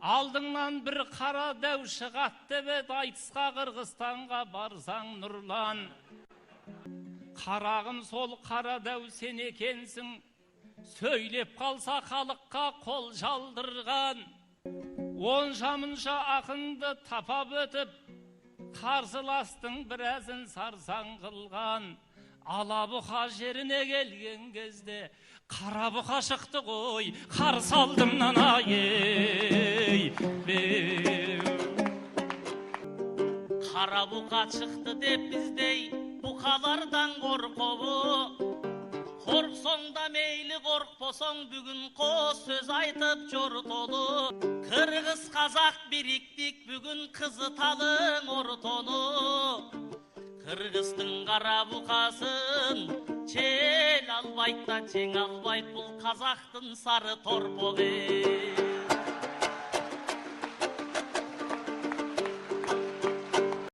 Алдыңнан бір қара дәу шығат деп еді, айтысқа Қырғызстанға барсаң нұрлан. Қарағым, сол қара дәу сен екенсің, сөйлеп қалса халыққа қол жалдырған. Онша-мұнша ақынды тапап өтіп, қарсыластың біразын сарсаң қылған. Алабұқа жеріне келген кезде қара бұқа шықты ғой, қарсы алдымнан ай. Қара бұқа шықты деп біздей бұқалардан қорқобу. Қорқсоң да мейлі, қорқпосоң бүгін қос сөз айтып жортолу. Қырғыз қазақ біріктік, бүгін қызыталың ортону. Кыргыздын кара букасын чел албайт да чең албайт, бул казактын сары торпогу.